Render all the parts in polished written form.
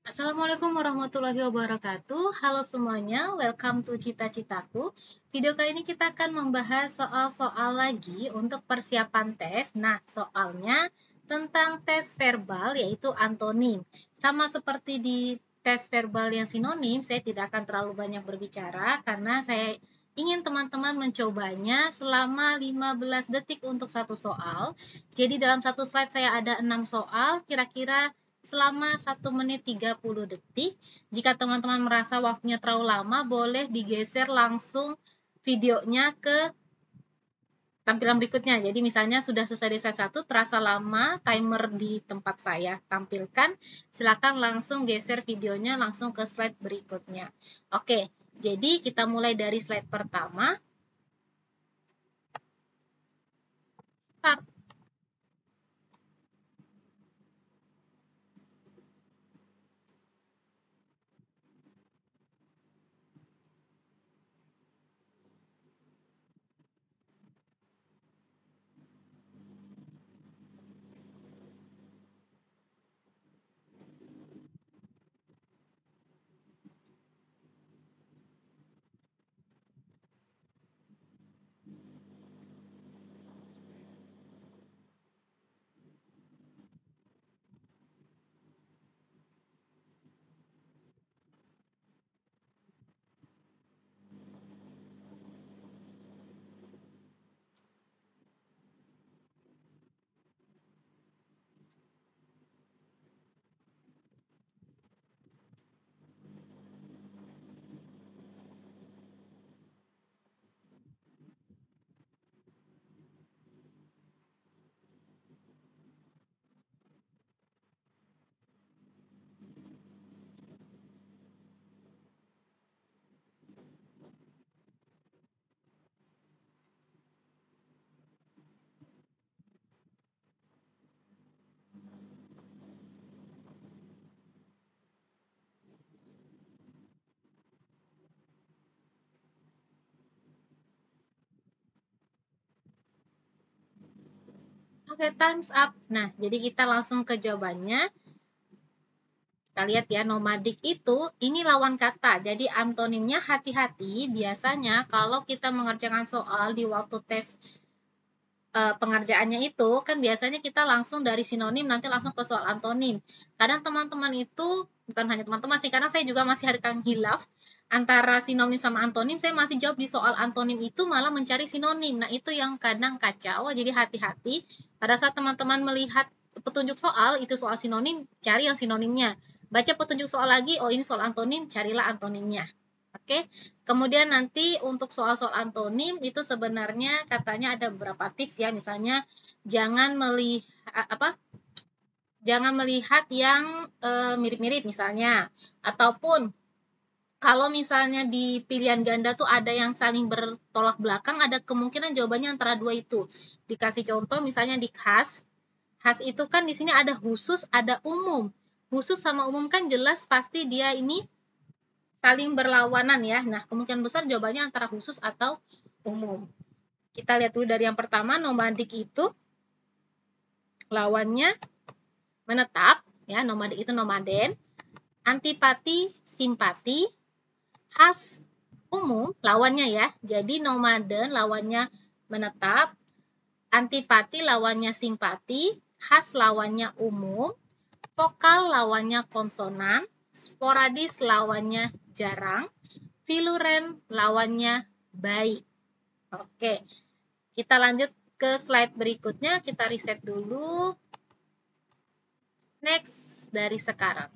Assalamualaikum warahmatullahi wabarakatuh. Halo semuanya, welcome to Cita-Citaku. Video kali ini kita akan membahas soal-soal lagi untuk persiapan tes. Nah, soalnya tentang tes verbal yaitu antonim. Sama seperti di tes verbal yang sinonim, saya tidak akan terlalu banyak berbicara karena saya ingin teman-teman mencobanya selama 15 detik untuk satu soal. Jadi dalam satu slide saya ada 6 soal, kira-kira selama 1 menit 30 detik. Jika teman-teman merasa waktunya terlalu lama, boleh digeser langsung videonya ke tampilan berikutnya. Jadi misalnya sudah selesai di slide 1, terasa lama timer di tempat saya tampilkan, silakan langsung geser videonya langsung ke slide berikutnya. Oke, jadi kita mulai dari slide pertama. Start. Oke, thumbs up. Nah, jadi kita langsung ke jawabannya. Kita lihat ya, nomadik itu ini lawan kata. Jadi antonimnya hati-hati. Biasanya kalau kita mengerjakan soal di waktu tes pengerjaannya itu, kan biasanya kita langsung dari sinonim nanti langsung ke soal antonim. Kadang teman-teman itu, bukan hanya teman-teman sih, karena saya juga masih ada hilaf antara sinonim sama antonim, saya masih jawab di soal antonim itu malah mencari sinonim. Nah, itu yang kadang kacau, jadi hati-hati. Pada saat teman-teman melihat petunjuk soal, itu soal sinonim, cari yang sinonimnya. Baca petunjuk soal lagi, oh ini soal antonim, carilah antonimnya. Oke, kemudian nanti untuk soal-soal antonim itu sebenarnya katanya ada beberapa tips ya, misalnya jangan melihat yang mirip-mirip misalnya, ataupun kalau misalnya di pilihan ganda tuh ada yang saling bertolak belakang, ada kemungkinan jawabannya antara dua itu. Dikasih contoh misalnya di khas, khas itu kan di sini ada khusus, ada umum. Khusus sama umum kan jelas pasti dia ini saling berlawanan ya. Nah, kemungkinan besar jawabannya antara khusus atau umum. Kita lihat dulu dari yang pertama, nomadik itu lawannya menetap, ya, nomadik itu nomaden. Antipati, simpati. Khas, umum, lawannya ya. Jadi nomaden lawannya menetap, antipati lawannya simpati, khas lawannya umum, vokal lawannya konsonan, sporadis lawannya jarang, filuren lawannya baik. Oke, kita lanjut ke slide berikutnya. Kita reset dulu. Next dari sekarang.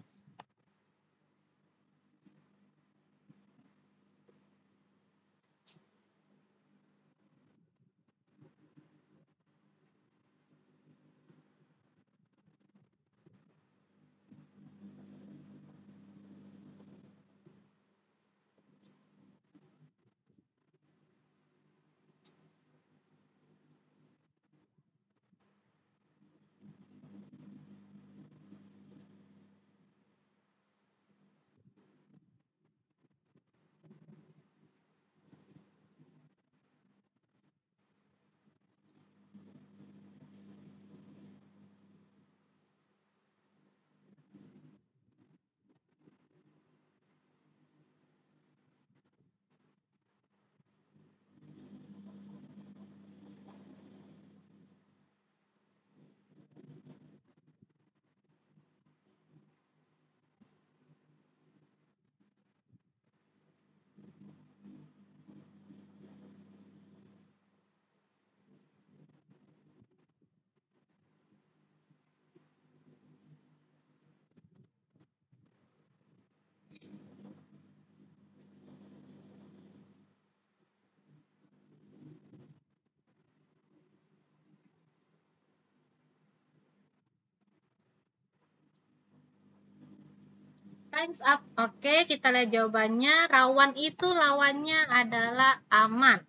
Time's up. Oke, kita lihat jawabannya. Rawan itu lawannya adalah aman.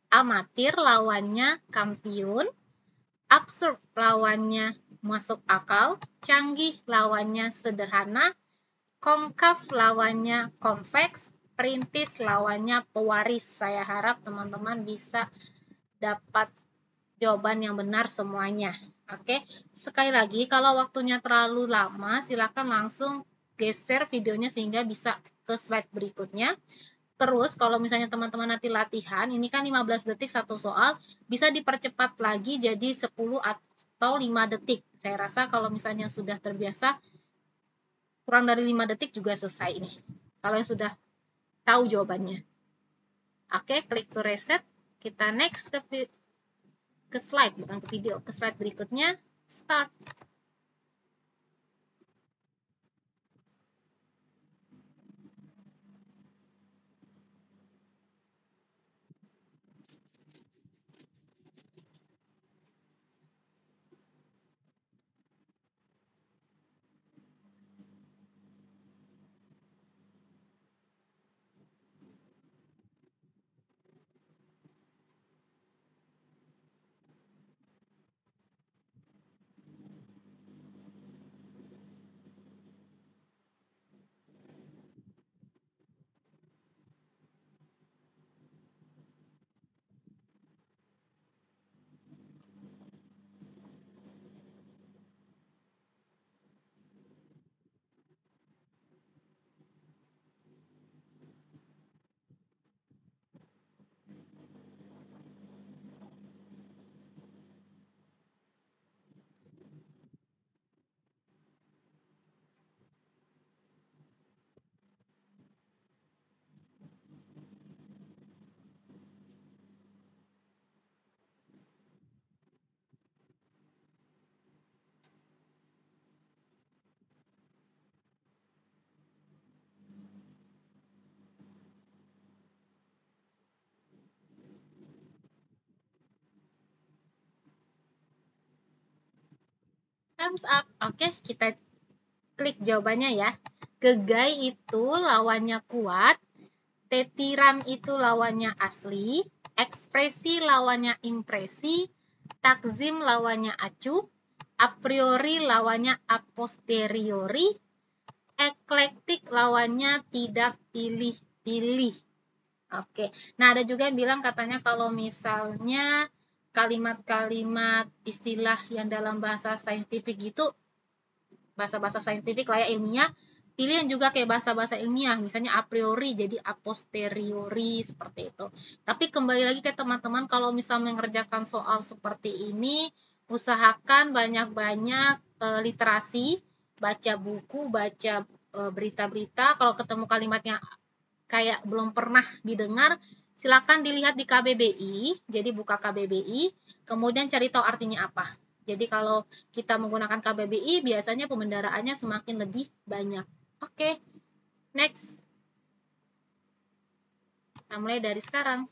Amatir lawannya kampiun. Absurd lawannya masuk akal. Canggih lawannya sederhana. Konkav lawannya konveks. Perintis lawannya pewaris. Saya harap teman-teman bisa dapat jawaban yang benar semuanya. Oke, sekali lagi kalau waktunya terlalu lama, silakan langsung geser videonya sehingga bisa ke slide berikutnya. Terus kalau misalnya teman-teman nanti latihan, ini kan 15 detik satu soal, bisa dipercepat lagi jadi 10 atau 5 detik. Saya rasa kalau misalnya sudah terbiasa, kurang dari 5 detik juga selesai ini. Kalau yang sudah tahu jawabannya. Oke, klik to reset. Kita next ke slide, bukan ke video, ke slide berikutnya. Start. Thumbs up. Oke, kita klik jawabannya ya. Gegai itu lawannya kuat, tetiran itu lawannya asli, ekspresi lawannya impresi, takzim lawannya acuh, a priori lawannya a posteriori, eklektik lawannya tidak pilih-pilih. Oke, nah ada juga yang bilang katanya kalau misalnya kalimat-kalimat istilah yang dalam bahasa saintifik gitu, bahasa-bahasa saintifik lah ya, ilmiah, pilih yang juga kayak bahasa-bahasa ilmiah, misalnya a priori jadi a posteriori, seperti itu. Tapi kembali lagi ke teman-teman, kalau misalnya mengerjakan soal seperti ini, usahakan banyak-banyak literasi, baca buku, baca berita-berita. Kalau ketemu kalimatnya kayak belum pernah didengar, silakan dilihat di KBBI. Jadi buka KBBI, kemudian cari tahu artinya apa. Jadi kalau kita menggunakan KBBI, biasanya pembendaraannya semakin lebih banyak. Oke, next. Kita mulai dari sekarang.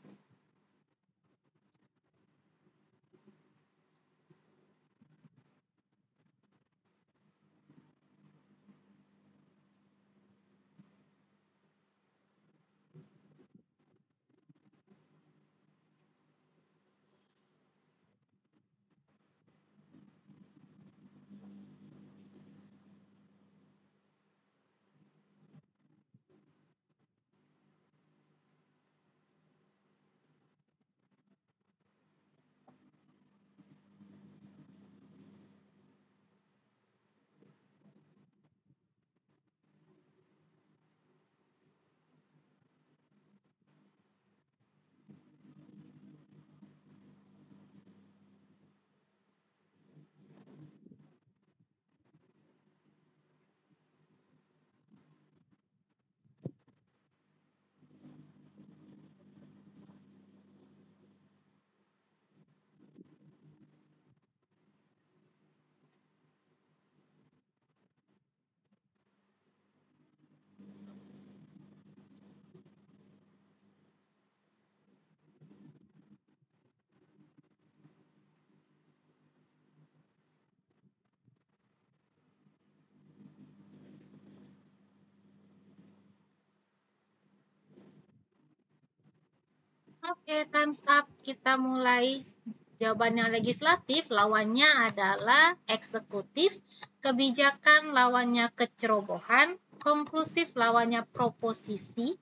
Oke, time's up. Kita mulai. Jawabannya legislatif, lawannya adalah eksekutif, kebijakan lawannya kecerobohan, konklusif lawannya proposisi,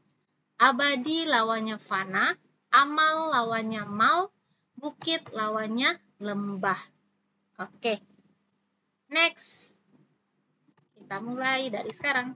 abadi lawannya fana, amal lawannya mal, bukit lawannya lembah. Oke, next. Kita mulai dari sekarang.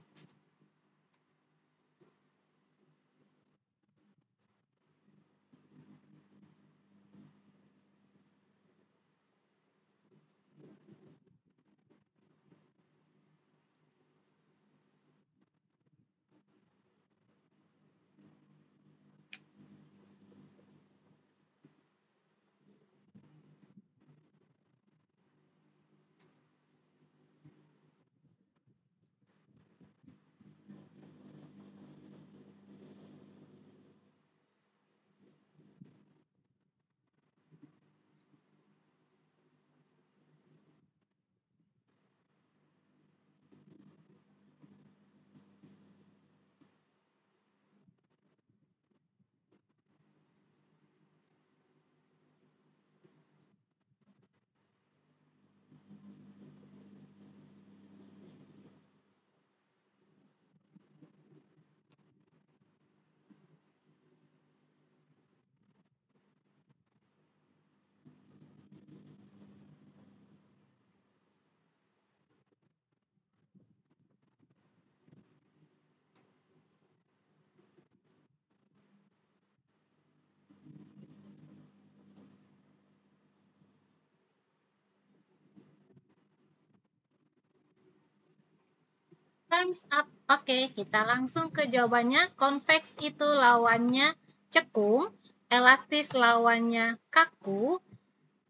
Time's up. Oke, kita langsung ke jawabannya. Konveks itu lawannya cekung, elastis lawannya kaku,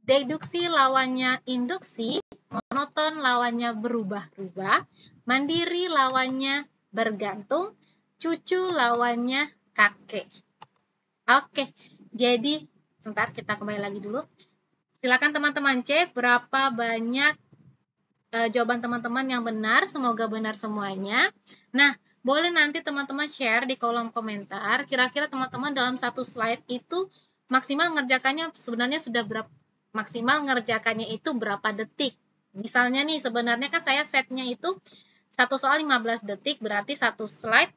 deduksi lawannya induksi, monoton lawannya berubah-ubah, mandiri lawannya bergantung, cucu lawannya kakek. Oke, jadi sebentar kita kembali lagi dulu. Silakan teman-teman cek berapa banyak jawaban teman-teman yang benar, semoga benar semuanya. Nah, boleh nanti teman-teman share di kolom komentar, kira-kira teman-teman dalam satu slide itu maksimal ngerjakannya sebenarnya sudah berapa, maksimal ngerjakannya itu berapa detik. Misalnya nih, sebenarnya kan saya setnya itu satu soal 15 detik, berarti satu slide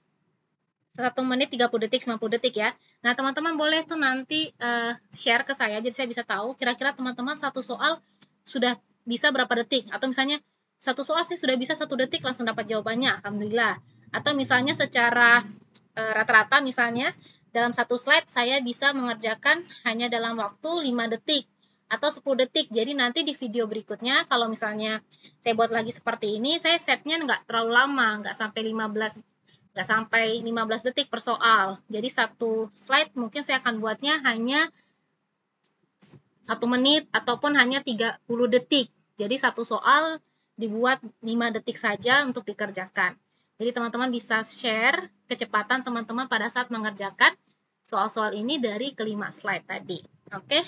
1 menit 30 detik, 90 detik ya. Nah, teman-teman boleh tuh nanti share ke saya, jadi saya bisa tahu kira-kira teman-teman satu soal sudah bisa berapa detik. Atau misalnya satu soal sih sudah bisa 1 detik langsung dapat jawabannya, alhamdulillah. Atau misalnya secara rata-rata misalnya dalam satu slide saya bisa mengerjakan hanya dalam waktu 5 detik atau 10 detik. Jadi nanti di video berikutnya kalau misalnya saya buat lagi seperti ini, saya setnya nggak terlalu lama, nggak sampai 15 detik per soal. Jadi satu slide mungkin saya akan buatnya hanya 1 menit ataupun hanya 30 detik. Jadi satu soal dibuat 5 detik saja untuk dikerjakan. Jadi teman-teman bisa share kecepatan teman-teman pada saat mengerjakan soal-soal ini dari kelima slide tadi. Oke?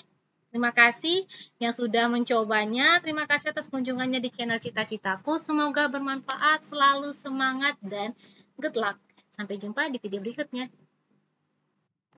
Terima kasih yang sudah mencobanya. Terima kasih atas kunjungannya di channel Cita-Citaku. Semoga bermanfaat, selalu semangat, dan good luck. Sampai jumpa di video berikutnya.